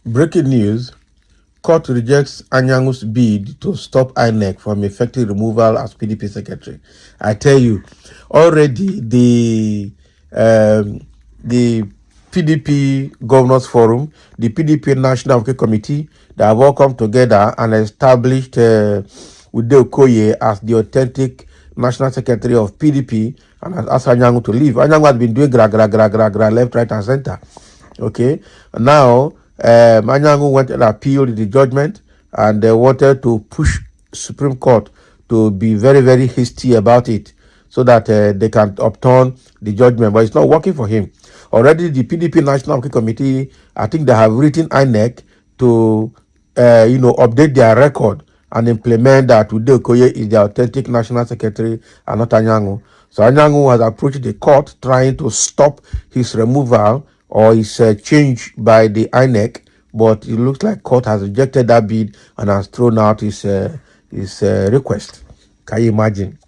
Breaking news. Court rejects Anyanwu's bid to stop Inec from effective removal as PDP secretary. I tell you, already the PDP Governors Forum, the PDP National Working Committee, they have all come together and established Okoye as the authentic National Secretary of PDP and has asked Anyanwu to leave. Anyanwu has been doing gra left, right, and center. Okay, now Anyanwu went and appealed the judgment, and they wanted to push Supreme Court to be very, very hasty about it, so that they can upturn the judgment. But it's not working for him. Already, the PDP National Working Committee, I think they have written INEC to, update their record and implement that Okoye is the authentic national secretary and not Anyanwu. So Anyanwu has approached the court trying to stop his removal or his change by the INEC, but it looks like court has rejected that bid and has thrown out his request. Can you imagine?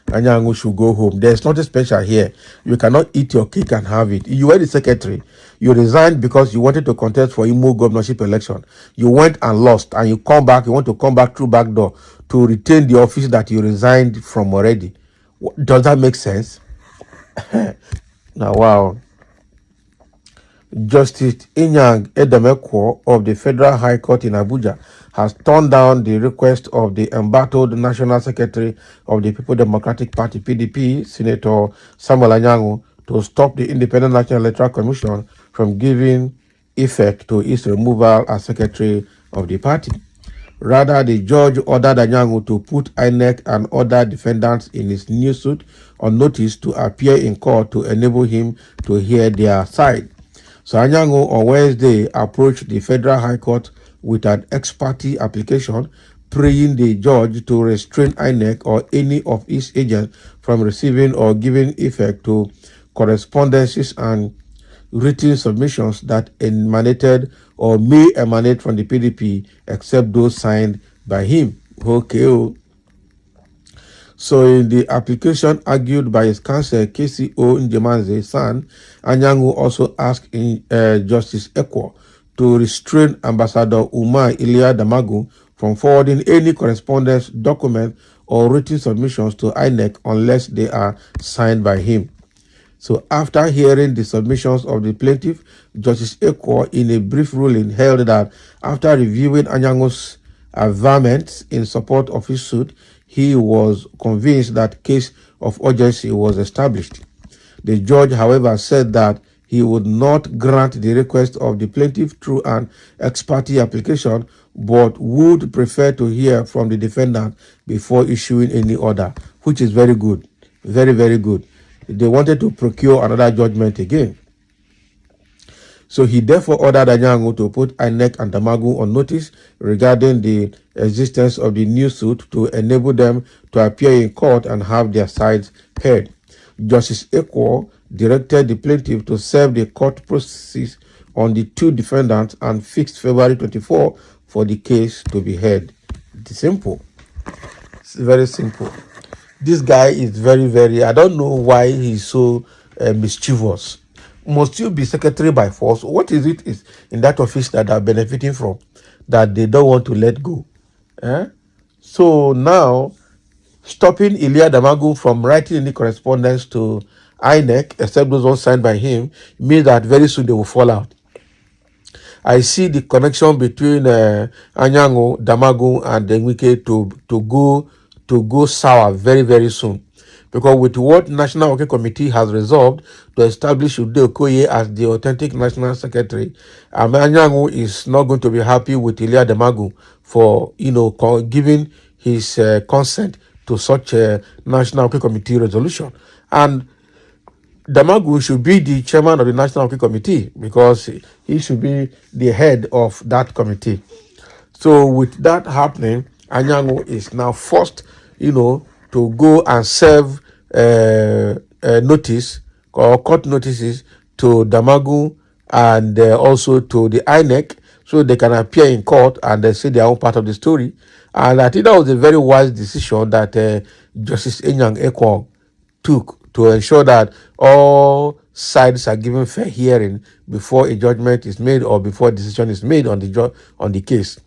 Anyanwu should go home. There's nothing special here. You cannot eat your cake and have it. You were the secretary. You resigned because you wanted to contest for Imo governorship election. You went and lost, and you come back. You want to come back through back door to retain the office that you resigned from already. Does that make sense? Now, wow. Justice Edemekwo of the Federal High Court in Abuja has turned down the request of the embattled National Secretary of the People Democratic Party (PDP), Senator Samuel Anyanwu, to stop the Independent National Electoral Commission from giving effect to its removal as Secretary of the party. Rather, the judge ordered Anyanwu to put INEC and other defendants in his new suit on notice to appear in court to enable him to hear their side. So Anyanwu on Wednesday approached the Federal High Court with an ex parte application, praying the judge to restrain INEC or any of its agents from receiving or giving effect to correspondences and written submissions that emanated or may emanate from the PDP, except those signed by him. Okay. So in the application argued by his counsel, KCO Njemanze San, Anyanwu also asked Justice Ekwo to restrain Ambassador Umar Ilia Damagu from forwarding any correspondence, document, or written submissions to INEC unless they are signed by him. So after hearing the submissions of the plaintiff, Justice Ekwo, in a brief ruling, held that after reviewing Anyanwu's averments in support of his suit, he was convinced that case of urgency was established. The judge, however, said that he would not grant the request of the plaintiff through an ex parte application, but would prefer to hear from the defendant before issuing any order, which is very good. Very, very good. They wanted to procure another judgment again. So he therefore ordered Anyanwu to put INEC and Damagu on notice regarding the existence of the new suit to enable them to appear in court and have their sides heard. Justice Ekwo directed the plaintiff to serve the court processes on the two defendants and fixed February 24 for the case to be heard. It's simple. It's very simple. This guy is very, very, I don't know why he's so mischievous. Must you be secretary by force? What is it is in that office that are benefiting from that they don't want to let go? So now, stopping Ilia Damagu from writing any correspondence to INEC, except those ones signed by him, means that very soon they will fall out. I see the connection between Anyanwu, Damagu, and Denwike to go sour very, very soon. Because with what National Working Committee has resolved to establish Okoye as the authentic National Secretary, Anyanwu is not going to be happy with Ilia Damagu for, giving his consent to such a National Working Committee resolution. And Damagu should be the chairman of the National Working Committee because he should be the head of that committee. So with that happening, Anyanwu is now forced, to go and serve notice or court notices to Damagu and also to the INEC so they can appear in court and say their own part of the story. And I think that was a very wise decision that Justice Ekwo took to ensure that all sides are given fair hearing before a judgment is made or before a decision is made on the case.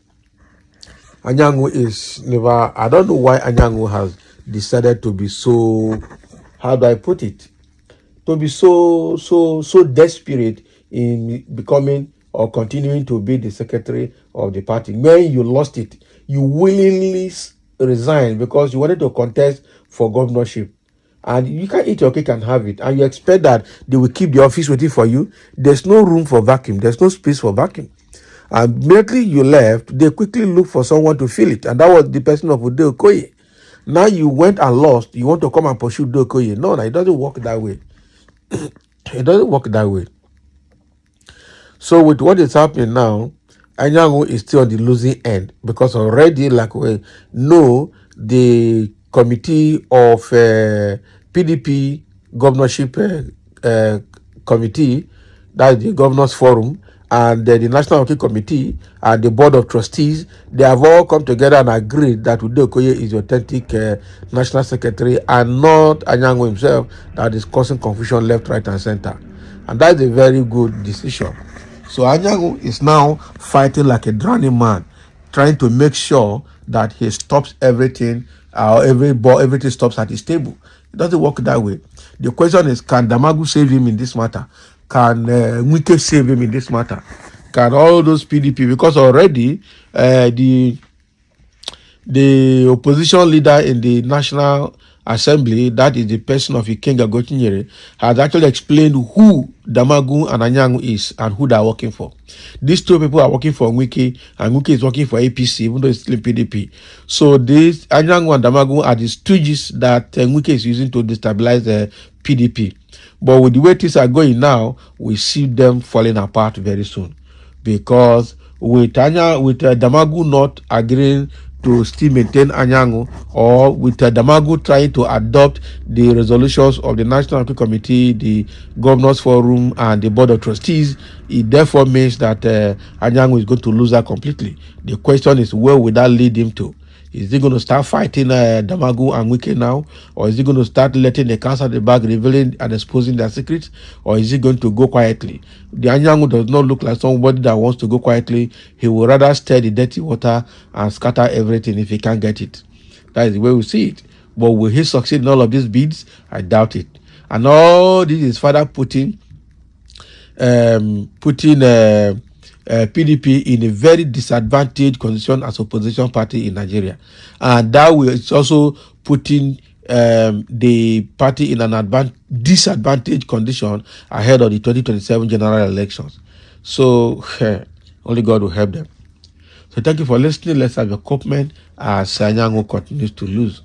Anyanwu is never. I don't know why Anyanwu has decided to be so. How do I put it? To be so desperate in becoming or continuing to be the secretary of the party. When you lost it, you willingly resigned because you wanted to contest for governorship. And you can eat your cake and have it. And you expect that they will keep the office waiting for you. There's no room for vacuum. There's no space for vacuum. And immediately you left, they quickly looked for someone to fill it. And that was the person of Okoye. Now you went and lost. You want to come and pursue Okoye. No, it doesn't work that way. It doesn't work that way. So with what is happening now, Anyanwu is still on the losing end because already, like we know, the committee of PDP governorship committee, that's the governors forum, and the National Hockey Committee and the Board of Trustees, they have all come together and agreed that Okoye is the authentic National Secretary and not Anyanwu himself that is causing confusion left, right, and center. And that's a very good decision. So Anyanwu is now fighting like a drowning man, trying to make sure that he stops everything, everything stops at his table. It doesn't work that way. The question is, can Damagu save him in this matter? Can Wike save him in this matter? Can all those PDP, because already the opposition leader in the National Assembly, that is the person of Ikenga Gochinyere, has actually explained who Damagu and Anyanwu is and who they are working for. These two people are working for Wike, and Wike is working for APC, even though it's still PDP. So these Anyanwu and Damagu are the stooges that Wike is using to destabilize the PDP. But with the way things are going now, we see them falling apart very soon. Because with Damagu not agreeing to still maintain Anyanwu, or with Damagu trying to adopt the resolutions of the National Hockey Committee, the Governors Forum, and the Board of Trustees, it therefore means that Anyanwu is going to lose that completely. The question is, where will that lead him to? Is he going to start fighting Damagu and Wike now? Or is he going to start letting the cats out the bag, revealing and exposing their secrets? Or is he going to go quietly? The Anyanwu does not look like somebody that wants to go quietly. He will rather stir the dirty water and scatter everything if he can't get it. That is the way we see it. But will he succeed in all of these bids? I doubt it. And all this is further putting PDP in a very disadvantaged condition as opposition party in Nigeria, and that will also putting the party in an disadvantaged condition ahead of the 2027 general elections. So only God will help them. So thank you for listening. Let's have a comment as Anyanwu continues to lose.